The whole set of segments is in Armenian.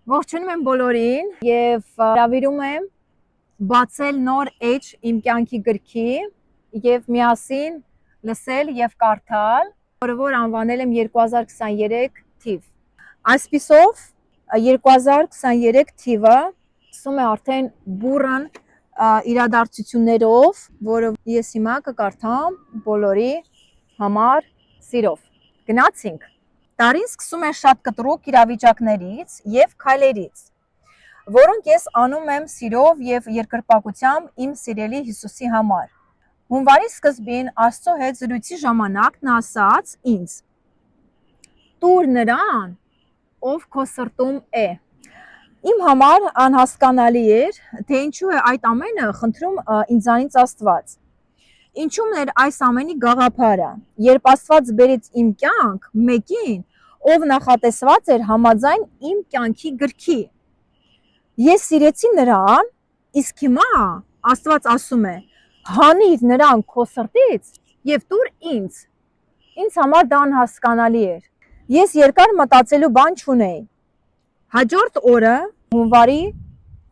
Ողջունում եմ բոլորին եւ հրավիրում եմ բացել նոր էջ իմ կյանքի գրքի եւ միասին լսել եւ կարդալ, որը որ անվանել եմ 2023 թիվ։ Այսպիսով 2023 թիվը սկսում է արդեն բուրըն իրադարձություններով, որը ես հիմա կկարդամ բոլորի համար սիրով։ Գնացինք։ Տարին սկսում է շատ կտրուկ իրավիճակներից եւ քայլերից, որոնք ես անում եմ սիրով եւ երկրպագությամբ իմ սիրելի Հիսուսի համար։ Հունվարի սկզբին Աստծո հետ զրույցի ժամանակ նա ասաց ինձ. «Տուր նրան, ով քո սրտում է»։ Իմ համար անհասկանալի էր, թե ինչու է այդ ամենը խնդրում ինձանից Աստված։ Ինչու՞մն էր այս ամենի գաղափարը, երբ Աստված բերեց իմ կյանք մեկին, ով նախատեսված էր համաձայն իմ կյանքի գրքի։ Ես սիրեցի նրան, իսկ հիմա Աստված ասում է. հանիր նրան քո սրտից եւ տուր ինձ։ Ինձ համար դա անհասկանալի էր։ Ես երկար մտածելու բան չունեի։ Հաջորդ օրը, հունվարի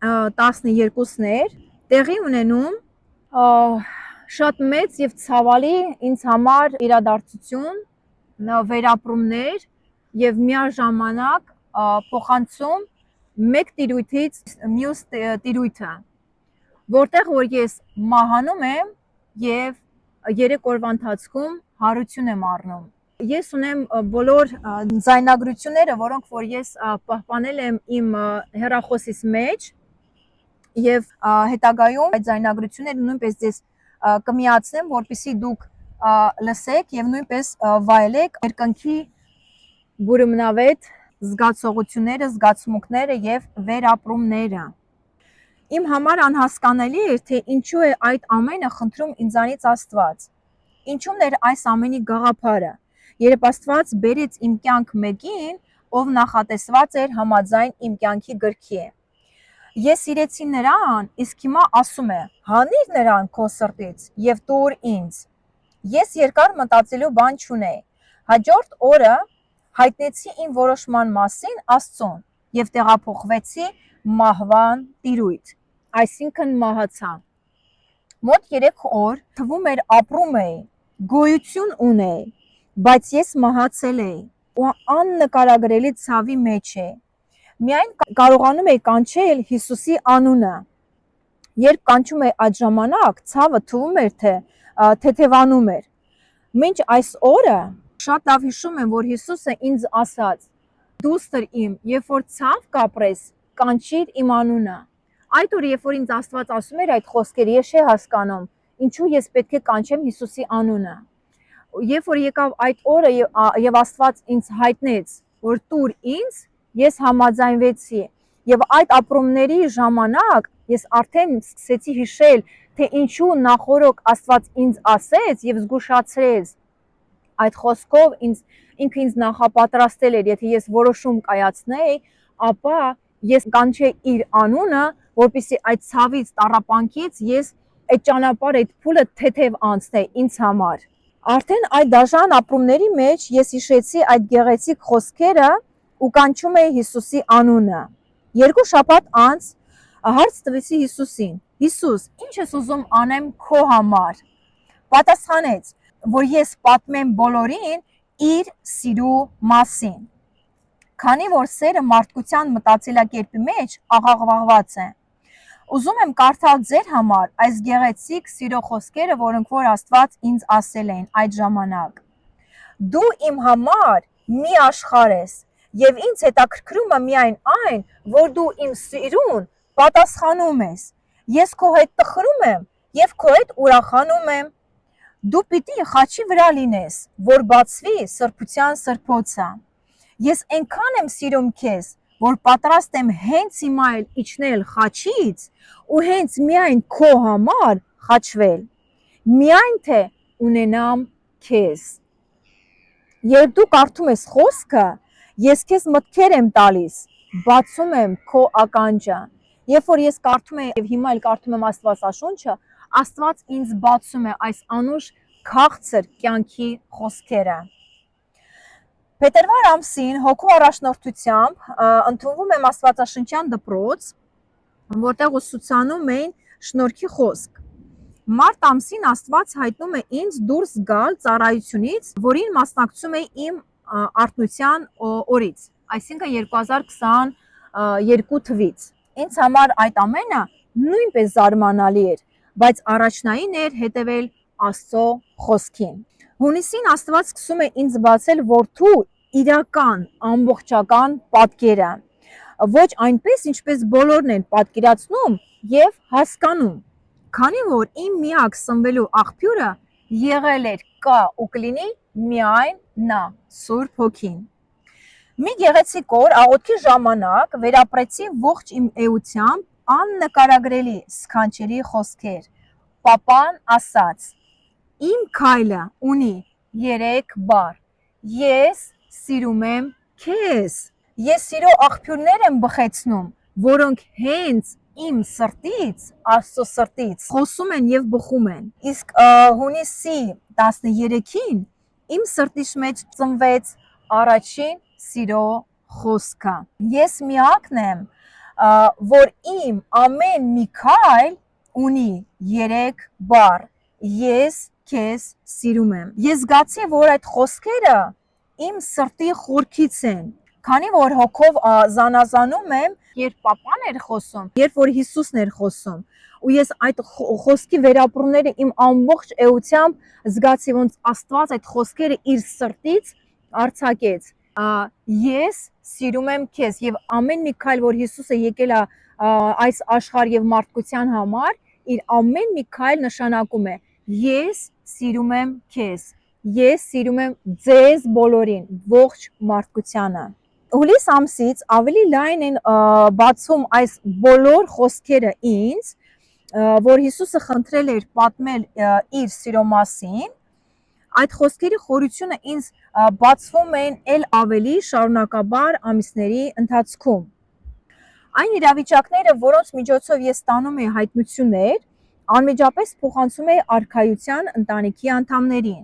12-ն էր, տեղի ունենում շատ մեծ եւ ցավալի ինձ համար իրադարձություն, վերապրումներ եւ միաժամանակ փոխանցում մեկ տիրույթից մյուս տիրույթը, որտեղ որ ես մահանում եմ եւ 3 օրվա ընթացքում հարություն եմ առնում։ Ես ունեմ բոլոր ձայնագրությունները, որոնք որ ես պահպանել եմ իմ հեռախոսիս մեջ եւ հետագայում այդ ձայնագրությունները նույնպես ես կմիացնեմ, որպեսզի դուք լսեք եւ նույնպես վայելեք երկնքի բուրմնավետ զգացողությունները, զգացմունքները եւ վերապրումները։ Իմ համար անհասկանալի էր, թե ինչու է այդ ամենը խնդրում ինձանից Աստված։ Ինչու՞մն էր այս ամենի գաղափարը, երբ Աստված բերեց իմ կյանք մեկին, ով նախատեսված էր համաձայն իմ կյանքի գրքի։ Ես սիրեցի նրան, իսկ հիմա ասում է. հանիր նրան քո սրտից եւ տուր ինձ։ Ես երկար մտածելու բան չունեի։ Հաջորդ օրը հայտնեցի իմ որոշման մասին Աստծուն եւ տեղափոխվեցի մահվան տիրույթ, այսինքն մահացա։ Մոտ 3 օր թվում էր ապրում էի, գոյություն ունեի, բայց ես մահացել էի ու աննկարագրելի ցավի մեջ էի։ Միայն կարողանում էի կանչել Հիսուսի անունը։ Երբ կանչում էի այդ ժամանակ, ցավը թվում էր, թե թեթևանում էր։ Մինչ այս օրը շատ լավ հիշում եմ, որ Հիսուսը ինձ ասաց. «Դուստր իմ, երբ որ ցավ կապրես, կանչիր իմ անունը»։ Այդ օրը, երբ որ ինձ Աստված ասում էր այդ խոսքերը, ես չէի հասկանում, ինչու ես պետք է կանչեմ Հիսուսի անունը։ Երբ որ եկավ այդ օրը եւ Աստված ինձ հայտնեց, որ տուր ինձ, ես համաձայնվեցի եւ այդ ապրումների ժամանակ ես արդեն սկսեցի հիշել, թե ինչու նախորոք Աստված ինձ ասեց եւ զգուշացրեց այդ խոսքով ինքը ինձ նախապատրաստել էր, եթե ես որոշում կայացնեի, ապա ես կանչեի իր անունը, որպեսզի այդ ցավից, տառապանքից ես այդ ճանապարհը, այդ փուլը թեթև անցնեի ինձ համար։ Արդեն այդ դաժան ապրումների մեջ ես հիշեցի այդ գեղեցիկ խոսքերը ու կանչում էի Հիսուսի անունը։ 2 շաբաթ անց հարց տվեցի Հիսուսին. «Հիսուս, ինչ ես ուզում անեմ քո համար»։ Պատասխանեց, որ ես պատմեմ բոլորին իր սիրու մասին, քանի որ սերը մարդկության մտածելակերպի մեջ աղաղաղված է։ Ուզում եմ կարդալ ձեր համար այս գեղեցիկ սիրո խոսքերը, որոնք որ Աստված ինձ ասել էին այդ ժամանակ։ Դու իմ համար մի աշխարհ ես, եւ ինձ հետաքրքրում է միայն այն, որ դու իմ սիրուն պատասխանում ես։ Ես քո հետ տխրում եմ եւ քո հետ ուրախանում եմ։ Դու պիտի խաչի վրա լինես, որ բացվի սրբության սրբոցը։ Ես այնքան եմ սիրում քեզ, որ պատրաստ եմ հենց հիմա էլ իջնել խաչից ու հենց միայն քո համար խաչվել։ Միայն թե ունենամ քեզ։ Երբ դու կարդում ես խոսքը, ես քեզ մտքեր եմ տալիս, բացում եմ քո ականջը։ Երբ որ ես կարդում եմ եւ հիմա էլ կարդում եմ Աստվածաշունչը, Աստված ինձ բացում է այս անուշ քաղցր կյանքի խոսքերը։ Փետրվար ամսին հոգու առաջնորդությամբ ընդունվում եմ Աստվածաշնչյան դպրոց, որտեղ ուսուցանում էին շնորհքի խոսք։ Մարտ ամսին Աստված հայտնում է ինձ դուրս գալ ծառայությունից, որին մասնակցում էի իմ արթնության օրից, այսինքն 2022 թվից։ Ինձ համար այդ ամենը նույնպես զարմանալի էր, բայց առաջնային էր հետևել Աստծո խոսքին։ Հունիսին Աստված սկսում է ինձ բացել որդու իրական, ամբողջական պատկերը, ոչ այնպես, ինչպես բոլորն են պատկերացնում եւ հասկանում, քանի որ իմ միակ սնվելու աղբյուրը եղել էր, կա ու կլինի միայն նա, Սուրբ Հոգին։ Մի գեղեցիկ օր աղոթքի ժամանակ վերապրեցի ողջ իմ էությամբ աննկարագրելի սքանչելի խոսքեր։ Պապան ասաց. Իմ քայլը ունի 3 բառ. ես սիրում եմ քեզ։ Ես սիրո աղբյուրներ եմ բխեցնում, որոնք հենց իմ սրտից, Աստծո սրտից խոսում են եւ բխում են։ Իսկ հունիսի 13-ին իմ սրտիս մեջ ծնվեց առաջին սիրո խոսքը։ Ես միակն եմ, որ իմ ամեն մի քայլ ունի 3 բառ. ես քեզ սիրում եմ։ Ես զգացի, որ այդ խոսքերը իմ սրտի խորքից են, քանի որ հոգով զանազանում եմ, երբ Պապան էր խոսում, երբ որ Հիսուսն էր խոսում, ու ես այդ խոսքի վերապրումները իմ ամբողջ էությամբ զգացի, ոնց Աստված այդ խոսքերը իր սրտից արձակեց։ Ես սիրում եմ քեզ, եւ ամեն մի քայլ, որ Հիսուսը եկել է այս աշխարհ եւ մարդկության համար, իր ամեն մի քայլ նշանակում է. ես սիրում եմ քեզ, ես սիրում եմ ձեզ բոլորին, ողջ մարդկությանը։ Հուլիս ամսից ավելի լայն են բացում այս բոլոր խոսքերը ինձ, որ Հիսուսը խնդրել էր պատմել իր սիրո մասին, այդ խոսքերի խորությունը ինձ բացվում են էլ ավելի շարունակաբար ամիսների ընթացքում։ Այն իրավիճակները, որոնց միջոցով ես ստանում եի հայտնություններ, անմիջապես փոխանցում էի արքայության ընտանիքի անդամներին։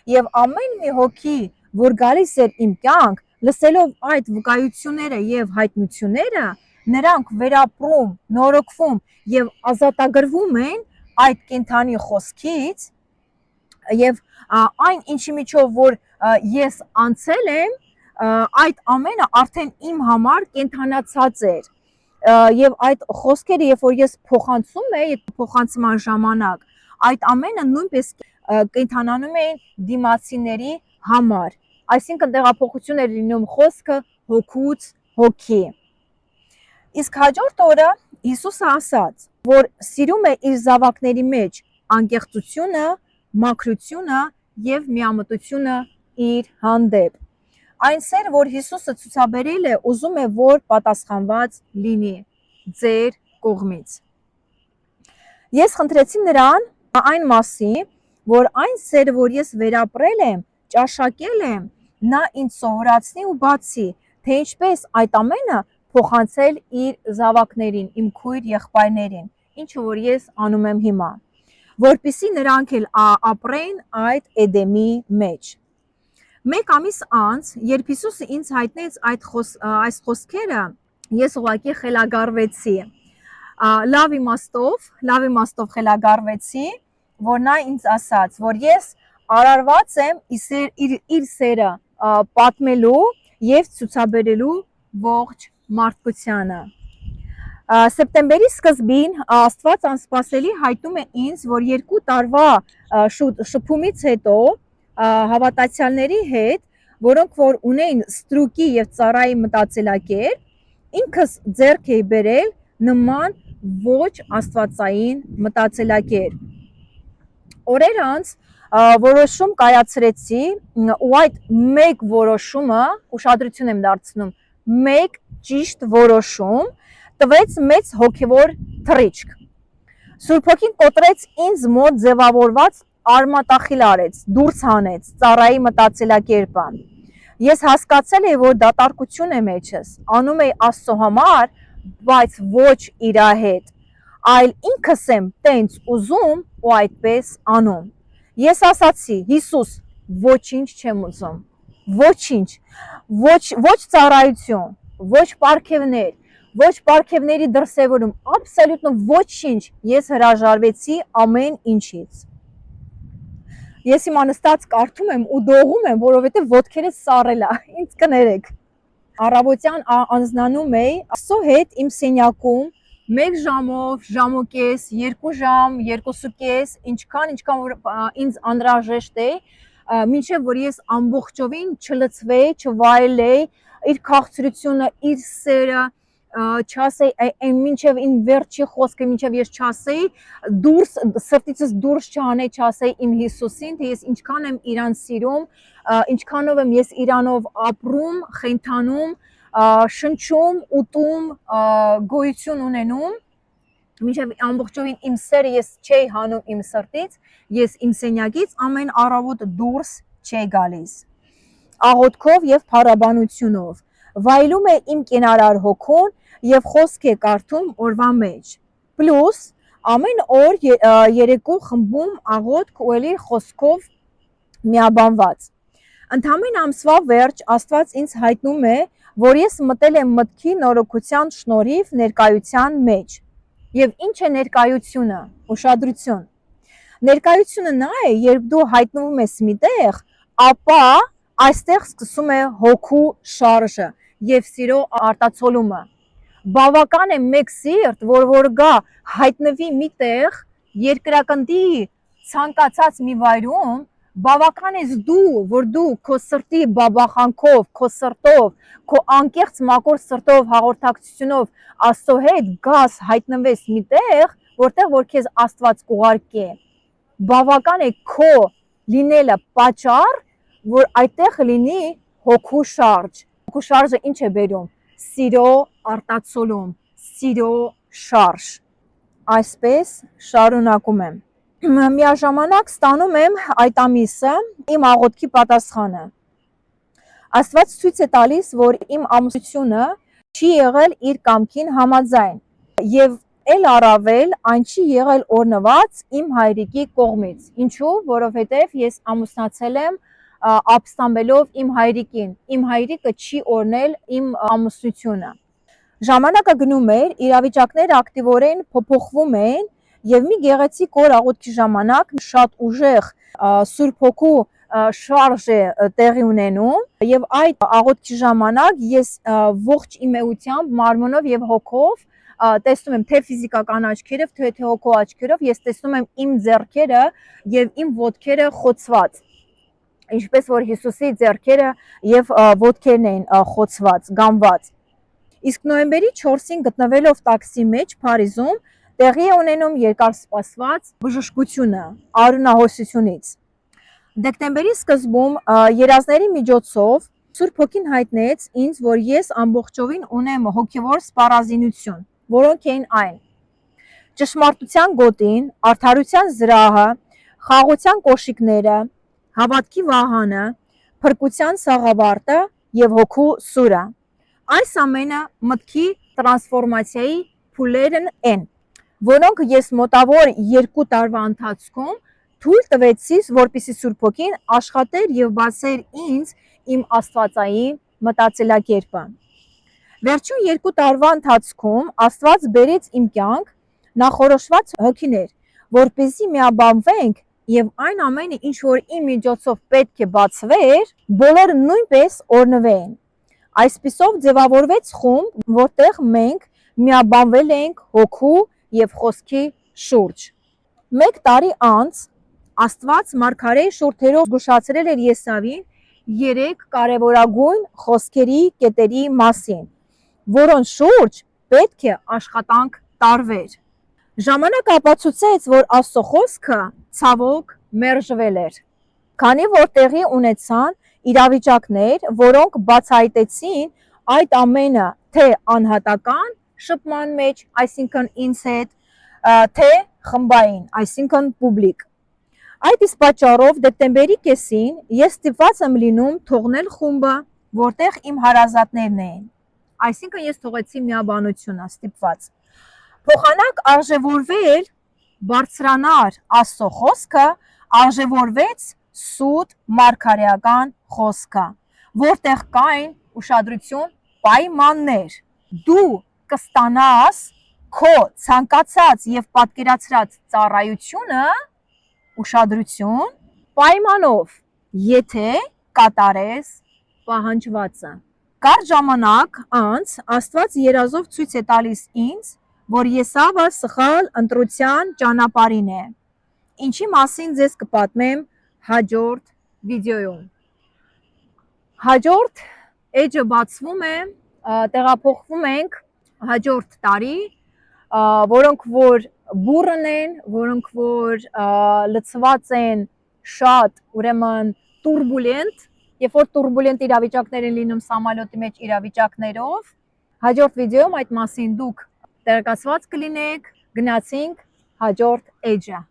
Եվ ամեն մի հոգի, որ գալիս էր իմ կյանք, լսելով այդ վկայությունները եւ հայտնությունները, նրանք վերապրում, նորոգվում եւ ազատագրվում են այդ կենթանի խոսքից եւ այն ինչի միջով որ ես անցել եմ, այդ ամենը արդեն իմ համար կենթանացած էր։ Եվ այդ խոսքերը, երբ որ ես փոխանցում էի փոխանցման ժամանակ, այդ ամենը նույնպես կենթանանում էին դիմացիների համար, այսինքն տեղափոխություն էր լինում խոսքը հոգուց հոգի։ Իսկ հաջորդ օրը Հիսուսը ասաց, որ սիրում է իր զավակների մեջ անկեղծությունը, մաքրությունը եւ միամտությունը իր հանդեպ։ Այն սեր, որ Հիսուսը ցուցաբերել է, ուզում է, որ պատասխանված լինի ձեր կողմից։ Ես խնդրեցի նրան այն մասին, որ այն սերը, որ ես վերապրել եմ, ճաշակել եմ, նա ինձ սովորացնի ու բացի, թե ինչպես այդ ամենը փոխանցել իր զավակներին, իմ քույր եղբայրներին, ինչը որ ես անում եմ հիմա, որպեսզի նրանք էլ ապրեն այդ Էդեմի մեջ։ Մեկ ամիս անց, երբ Հիսուսը ինձ հայտնեց այս խոսքերը, ես ուղղակի խելագարվեցի։ Լավ իմաստով խելագարվեցի, որ նա ինձ ասաց, որ ես արարված եմ իր սերը պատմելու եւ ցուցաբերելու ողջ մարդկությանը։ Սեպտեմբերի սկզբին Աստված անսպասելի հայտնում է ինձ, որ 2 տարվա շփումից հետո հավատացյալների հետ, որոնք որ ունեին ստրուկի եւ ծառայի մտածելակերպ, ինքս ձեռք էի բերել նման ոչ աստվածային մտածելակերպ։ Օրեր անց որոշում կայացրեցի ու այդ մեկ որոշումը, ուշադրություն եմ դարձնում, մեկ ճիշտ որոշում տվեց մեծ հոգևոր թռիչք։ Սուրբ Հոգին կոտրեց ինձ մոտ ձևավորված արմատախիլ արեց, դուրս հանեց ծառայի մտածելակերպը։ Ես հասկացել էի, որ դատարկություն է մեջս, անում էի Աստծո համար, բայց ոչ իր հետ, այլ ինքս եմ տենց ուզում ու այդպես անում։ Ես ասացի. Հիսուս, ոչինչ չեմ ուզում։ Ոչինչ, ոչ ծառայություն, ոչ պարգևներ, ոչ պարգևների դրսևորում, աբսոլյուտно ոչինչ, ես հրաժարվեցի ամեն ինչից։ Ես հիմա նստած կարդում եմ ու դողում եմ, որովհետև ոտքերս սառել է, ինձ կներեք։ Առավոտյան անձնանում էի Աստծո հետ իմ սենյակում 1 ժամով, ժամոկես, 2 ժամ, 2.5, ինչքան որ ինձ անհրաժեշտ է, մինչև որ ես ամբողջովին չլցվեի, չվայելեի իր քաղցրությունը, իր սերը, չասեի մինչև իմ վերջի խոսքը, մինչև ես չասեի, սրտիցս դուրս չանեի, չասեի իմ Հիսուսին, թե ես ինչքան եմ իրան սիրում, ինչքանով եմ ես իրանով ապրում, խենթանում, շնչում, ուտում, գոյություն ունենում, մինչև ամբողջովին իմ սերը ես չէի հանում իմ սրտից, ես իմ սենյակից ամեն առավոտ դուրս չէի գալիս, աղոթքով եւ փառաբանությունով, վայելում է իմ կենարար հոգուն եւ խոսք է կարդում օրվա մեջ, պլյուս ամեն օր երեկո խմբում աղոթք ու էլի խոսքով միաբանված։ Ընդամենը ամսվա վերջ Աստված ինձ հայտնում է, որ ես մտել եմ մտքի նորոգության շնորհիվ ներկայության մեջ։ Եվ ինչ է ներկայությունը, ուշադրություն։ Ներկայությունը նա է, երբ դու հայտնվում ես միտեղ, ապա այստեղ սկսում է հոգու շարժը եւ սիրո արտացոլումը։ Բավական է մեկ սիրտ, որ գա հայտնվի միտեղ, երկրակնդի ցանկացած մի վայրում, բավական ես դու, որ դու քո սրտի բաբախանքով, քո սրտով, քո անկեղծ մաքուր սրտով հաղորդակցությունով Աստծո հետ գաս հայտնվես միտեղ, որտեղ որ քեզ Աստված կուղարկե։ Բավական է քո լինելը պատճառ, որ այդտեղ լինի հոգու շարժ։ Հոգու շարժը ինչ է բերում։ Սիրո արտացոլում, սիրո շարժ։ Այսպես շարունակում եմ։ Միաժամանակ ստանում եմ այդ ամիսը իմ աղոթքի պատասխանը։ Աստված ցույց է տալիս, որ իմ ամուսնությունը չի եղել իր կամքին համաձայն եւ էլ առավել այն չի եղել օրնված իմ հայրիկի կողմից։ Ինչու՞, որովհետեւ ես ամուսնացել եմ ապստամբելով իմ հայրիկին։ Իմ հայրիկը չի օրնել իմ ամուսնությունը։ Ժամանակը գնում էր, իրավիճակները ակտիվորեն փոփոխվում էին եւ մի գեղեցիկ օր աղոթքի ժամանակ շատ ուժեղ Սուրբ Հոգու շարժ է տեղի ունենում եւ այդ աղոթքի ժամանակ ես ողջ իմ էությամբ, մարմնով եւ հոգով տեսնում եմ թե ֆիզիկական աչքերով, թե հոգու աչքերով, ես տեսնում եմ իմ ձեռքերը եւ իմ ոտքերը խոցված, ինչպես որ Հիսուսի ձեռքերը եւ ոտքերն էին խոցված, գամված։ Իսկ նոյեմբերի 4-ին գտնվելով տաքսի մեջ Փարիզում տեղի է ունենում երկար սպասված բժշկությունը արյունահոսությունից։ Դեկտեմբերի սկզբում երազների միջոցով Սուրբ Հոգին հայտնեց ինձ, որ ես ամբողջովին ունեմ հոգևոր սպառազինություն, որոնք էին այն. ճշմարտության գոտին, արդարության զրահը, խաղաղության կոշիկները, հավատքի վահանը, փրկության սաղավարտը եւ հոգու սուրը։ Այս ամենը մտքի տրանսֆորմացիայի փուլերն են, որոնք ես մոտավոր 2 տարվա ընթացքում թույլ տվեցի, որպեսզի Սուրբ Հոգին աշխատեր եւ բացեր ինձ իմ աստվածային մտածելակերպը։ Վերջին 2 տարվա ընթացքում Աստված բերեց իմ կյանք նախորոշված հոգիներ, որպեսզի միաբանվենք եւ այն ամենը, ինչ որ իմ միջոցով պետք է բացվեր, բոլորը նույնպես օրնվեն։ Այսպիսով ձևավորվեց խումբ, որտեղ մենք միաբանվել ենք հոգու եւ խոսքի շուրջ։ 1 տարի անց Աստված մարգարեի շուրթերով զգուշացրել էր Եսավին 3 կարևորագույն խոսքերի կետերի մասին, որոնց շուրջ պետք է աշխատանք տարվեր։ Ժամանակը ապացուցեց, որ Աստծո խոսքը ցավոք մերժվել էր, քանի որ տեղի ունեցան իրավիճակներ, որոնք բացահայտեցին այդ ամենը թե անհատական շփման մեջ, այսինքն ինձ հետ, թե խմբային, այսինքն պուբլիկ։ Այդ իսկ պատճառով դեկտեմբերի կեսին ես ստիպված եմ լինում թողնել խումբը, որտեղ իմ հարազատներն էին։ Այսինքն ես թողեցի միաբանությունը ստիպված։ Փոխանակ արժևորվել բարձրանար Աստծո խոսքը, արժևորվեց սուտ մարգարեական խոսքը, որտեղ կային ուշադրություն պայմաններ։ Դու կստանաս քո ցանկացած եւ պատկերացրած ծառայությունը ուշադրություն պայմանով, եթե կատարես պահանջվածը։ Կարճ ժամանակ անց Աստված երազով ցույց է տալիս ինձ, որ Եսավը սխալ ընտրության ճանապարհին է։ Ինչի մասին ձեզ կպատմեմ հաջորդ վիդեոյում։ Հաջորդ էջը բացվում է, տեղափոխվում ենք հաջորդ տարի, որոնք որ բուրըն են, որոնք որ լցված են շատ, ուրեմն տուրբուլենտ, երբ որ տուրբուլենտ իրավիճակներ են լինում սամալյոտի մեջ իրավիճակներով, հաջորդ վիդեոյում այդ մասին դուք տեղեկացված կլինեք, գնացինք հաջորդ էջը։